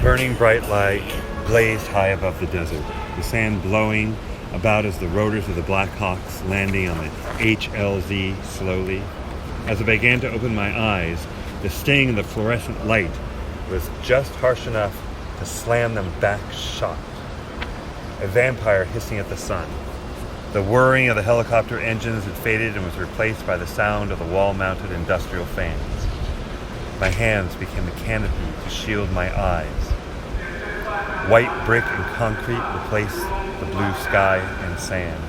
burning bright light blazed high above the desert, the sand blowing about as the rotors of the Black Hawks landing on the HLZ slowly. As I began to open my eyes, the sting of the fluorescent light was just harsh enough to slam them back shut. A vampire hissing at the sun. The whirring of the helicopter engines had faded and was replaced by the sound of the wall-mounted industrial fans. My hands became a canopy to shield my eyes. White brick and concrete replaced the blue sky and sand.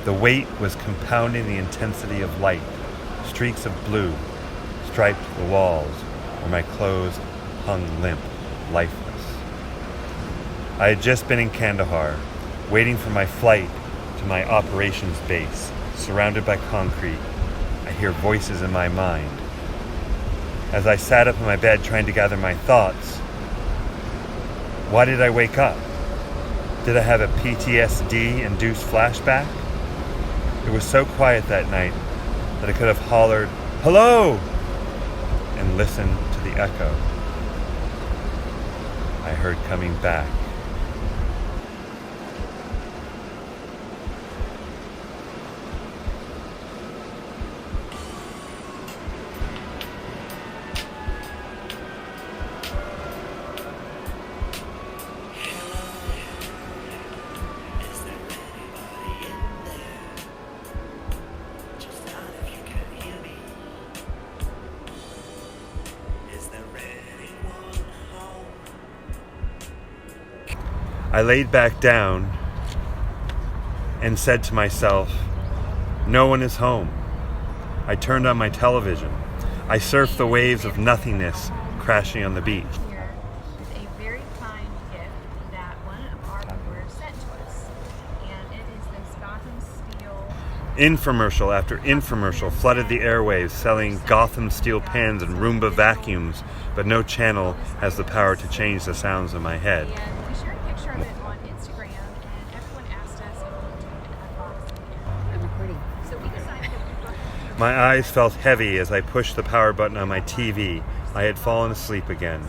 The weight was compounding the intensity of light. Streaks of blue striped the walls where my clothes hung limp, lifeless. I had just been in Kandahar, waiting for my flight to my operations base, surrounded by concrete. I hear voices in my mind. As I sat up in my bed trying to gather my thoughts, why did I wake up? Did I have a PTSD-induced flashback? It was so quiet that night that I could have hollered, "Hello!" and listened to the echo I heard coming back. I laid back down and said to myself, no one is home. I turned on my television. I surfed the waves of nothingness crashing on the beach. Here is a very kind gift that one of our viewers sent to us. And it is this Gotham Steel. Infomercial after infomercial flooded the airwaves selling Gotham Steel pens and Roomba vacuums, but no channel has the power to change the sounds in my head. And we shared a picture of it on Instagram, and everyone asked us if we would unbox it. I'm recording. So we decided that My eyes felt heavy as I pushed the power button on my TV. I had fallen asleep again.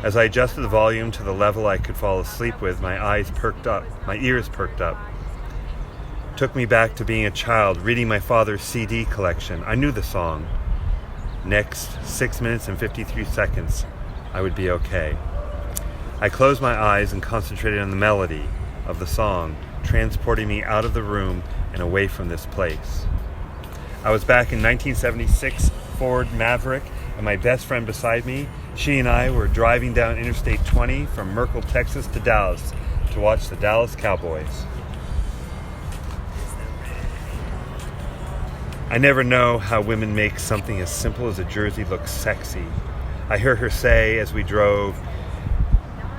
As I adjusted the volume to the level I could fall asleep with, my eyes perked up, my ears perked up. Took me back to being a child, reading my father's CD collection. I knew the song. Next 6 minutes and 53 seconds, I would be okay. I closed my eyes and concentrated on the melody of the song, transporting me out of the room and away from this place. I was back in 1976 Ford Maverick, and my best friend beside me, she and I were driving down Interstate 20 from Merkel, Texas to Dallas to watch the Dallas Cowboys. I never know how women make something as simple as a jersey look sexy. I heard her say as we drove,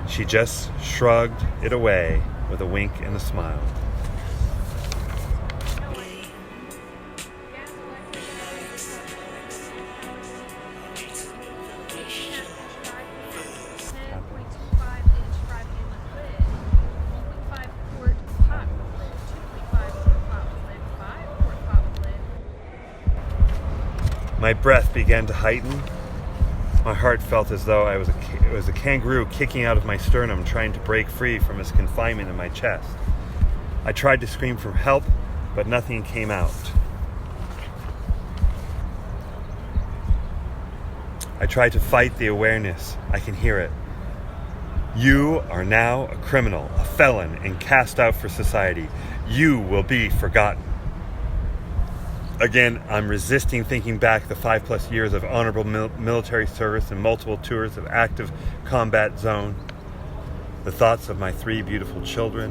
she just shrugged it away with a wink and a smile. My breath began to heighten. My heart felt as though it was a kangaroo kicking out of my sternum, trying to break free from its confinement in my chest. I tried to scream for help, but nothing came out. I tried to fight the awareness. I can hear it. You are now a criminal, a felon, and cast out for society. You will be forgotten. Again, I'm resisting thinking back the 5+ years of honorable military service and multiple tours of active combat zone. The thoughts of my 3 beautiful children.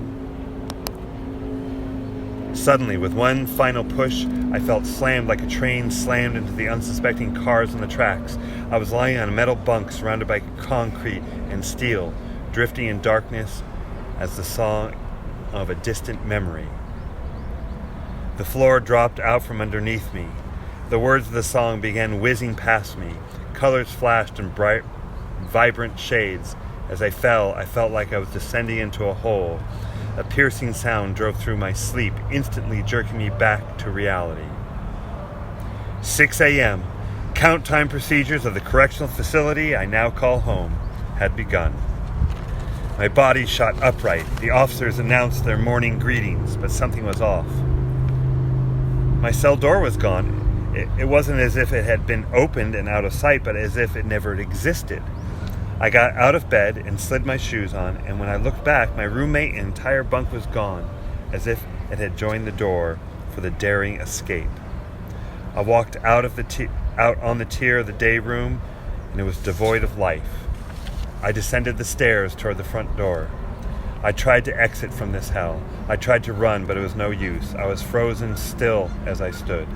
Suddenly, with one final push, I felt slammed like a train slammed into the unsuspecting cars on the tracks. I was lying on a metal bunk surrounded by concrete and steel, drifting in darkness as the song of a distant memory. The floor dropped out from underneath me. The words of the song began whizzing past me. Colors flashed in bright, vibrant shades. As I fell, I felt like I was descending into a hole. A piercing sound drove through my sleep, instantly jerking me back to reality. 6 a.m. Count time procedures of the correctional facility I now call home. had begun. My body shot upright. The officers announced their morning greetings, but something was off. My cell door was gone. It wasn't as if it had been opened and out of sight, but as if it never existed. I got out of bed and slid my shoes on, and when I looked back, my roommate and entire bunk was gone, as if it had joined the door for the daring escape. I walked out on the tier of the day room, and it was devoid of life. I descended the stairs toward the front door. I tried to exit from this hell. I tried to run, but it was no use. I was frozen still as I stood.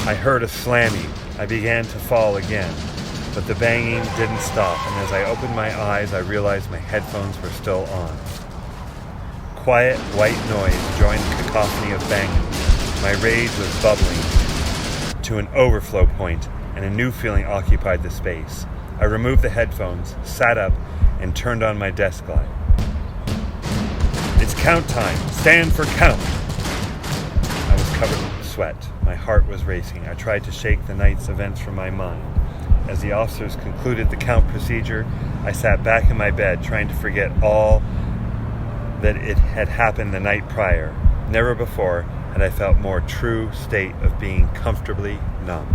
I heard a slamming. I began to fall again, but the banging didn't stop, and as I opened my eyes, I realized my headphones were still on. Quiet, white noise joined the cacophony of banging. My rage was bubbling to an overflow point, and a new feeling occupied the space. I removed the headphones, sat up, and turned on my desk light. It's count time! Stand for count! I was covered in sweat. My heart was racing. I tried to shake the night's events from my mind. As the officers concluded the count procedure, I sat back in my bed, trying to forget all that it had happened the night prior. Never before had I felt more true state of being comfortably numb.